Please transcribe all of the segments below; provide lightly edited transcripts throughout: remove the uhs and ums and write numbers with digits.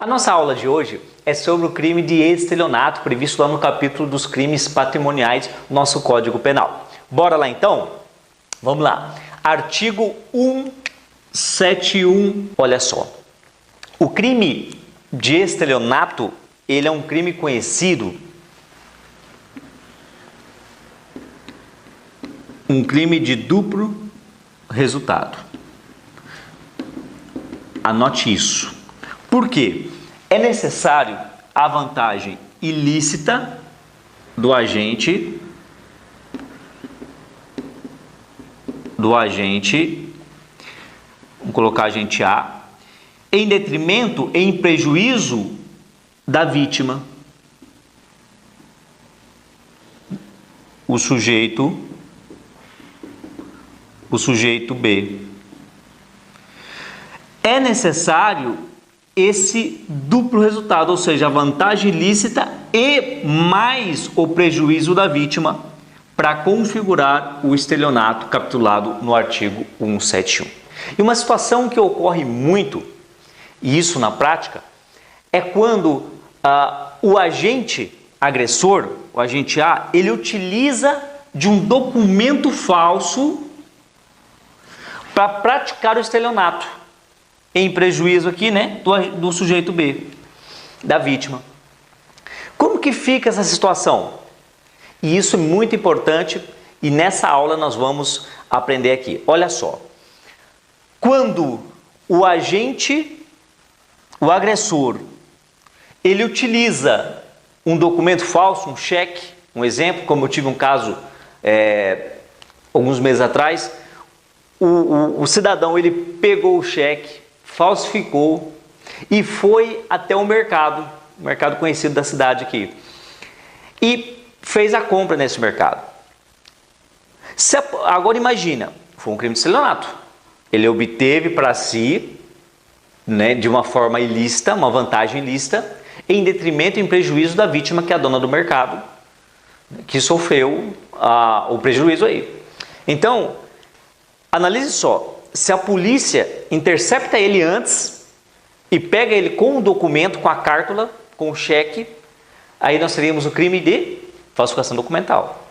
A nossa aula de hoje é sobre o crime de estelionato previsto lá no capítulo dos crimes patrimoniais do nosso Código Penal. Bora lá então? Vamos lá. Artigo 171. Olha só. O crime de estelionato, ele é um crime conhecido, um crime de duplo resultado. Anote isso. Por quê? É necessário a vantagem ilícita do agente, vamos colocar agente A, em detrimento, em prejuízo da vítima, o sujeito B. É necessário esse duplo resultado, ou seja, a vantagem ilícita e mais o prejuízo da vítima para configurar o estelionato capitulado no artigo 171. E uma situação que ocorre muito, e isso na prática, é quando o agente agressor, o agente A, ele utiliza de um documento falso para praticar o estelionato, em prejuízo aqui, né, do sujeito B, da vítima. Como que fica essa situação? E isso é muito importante e nessa aula nós vamos aprender aqui. Olha só, quando o agente, o agressor, ele utiliza um documento falso, um cheque, um exemplo, como eu tive um caso alguns meses atrás, o cidadão ele pegou o cheque, falsificou e foi até o mercado conhecido da cidade aqui, e fez a compra nesse mercado. Agora imagina, foi um crime de estelionato. Ele obteve para si, né, de uma forma ilícita, uma vantagem ilícita, em detrimento e em prejuízo da vítima, que é a dona do mercado, que sofreu o prejuízo aí. Então, analise só. Se a polícia intercepta ele antes e pega ele com o documento, com a cártula, com o cheque, aí nós teríamos o crime de falsificação documental.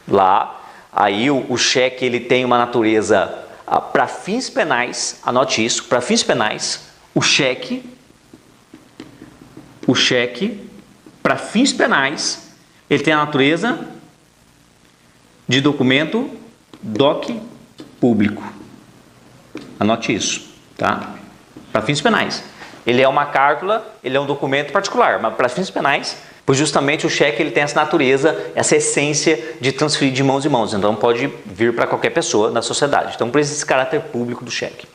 Lá, aí o cheque ele tem uma natureza para fins penais, anote isso, para fins penais, o cheque para fins penais, ele tem a natureza de documento doc público. Anote isso, tá? Para fins penais. Ele é uma cártula, ele é um documento particular, mas para fins penais, pois justamente o cheque ele tem essa natureza, essa essência de transferir de mãos em mãos, então pode vir para qualquer pessoa da sociedade. Então por isso esse caráter público do cheque.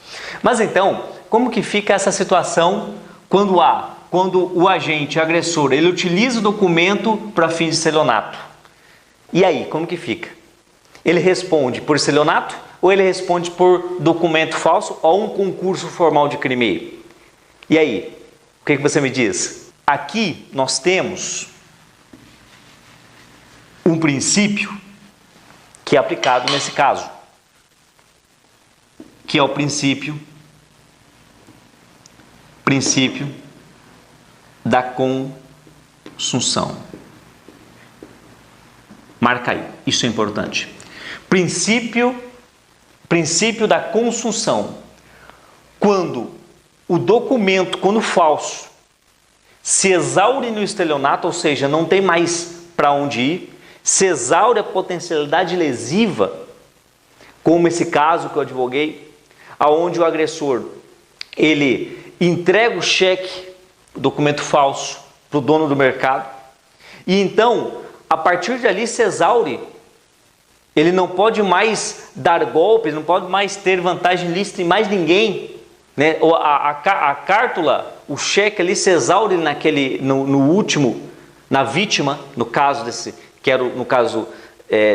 Mas então, como que fica essa situação quando o agente agressor, ele utiliza o documento para fins de estelionato? E aí, como que fica? Ele responde por estelionato ou ele responde por documento falso ou um concurso formal de crime? E aí, o que você me diz? Aqui nós temos um princípio que é aplicado nesse caso, que é o princípio da consunção. Marca aí, isso é importante. Princípio da consunção. Quando o documento, quando falso, se exaure no estelionato, ou seja, não tem mais para onde ir, se exaure a potencialidade lesiva, como esse caso que eu advoguei, aonde o agressor, ele entrega o cheque, o documento falso, para o dono do mercado, e então, a partir dali se exaure. Ele não pode mais dar golpes, não pode mais ter vantagem ilícita em mais ninguém, né? A cártula, o cheque ali se exaure no último, na vítima, no caso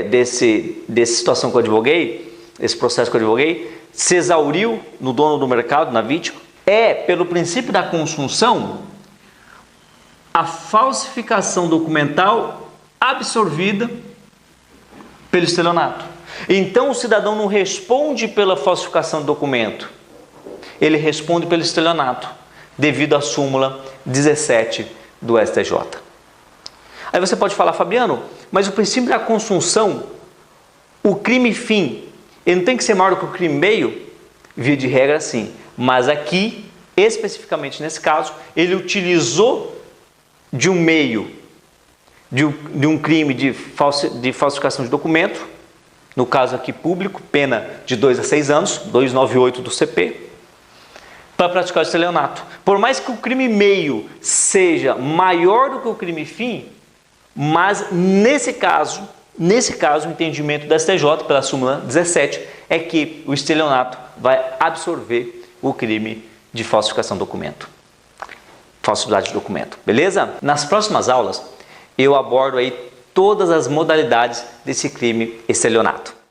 desse situação que eu advoguei, esse processo que eu advoguei, se exauriu no dono do mercado, na vítima. Pelo princípio da consunção, a falsificação documental absorvida pelo estelionato. Então o cidadão não responde pela falsificação do documento, ele responde pelo estelionato. devido à súmula 17 do STJ. Aí você pode falar, Fabiano, mas o princípio da consunção, o crime fim, ele não tem que ser maior do que o crime meio? Via de regra, sim. Mas aqui, especificamente nesse caso, ele utilizou de um meio, de um crime de falsificação de documento, no caso aqui público, pena de 2 a 6 anos, 298 do CP, para praticar o estelionato. Por mais que o crime meio seja maior do que o crime fim, mas nesse caso, o entendimento da STJ, pela súmula 17, é que o estelionato vai absorver o crime de falsificação de documento. Falsidade de documento, beleza? Nas próximas aulas, eu abordo aí todas as modalidades desse crime estelionato.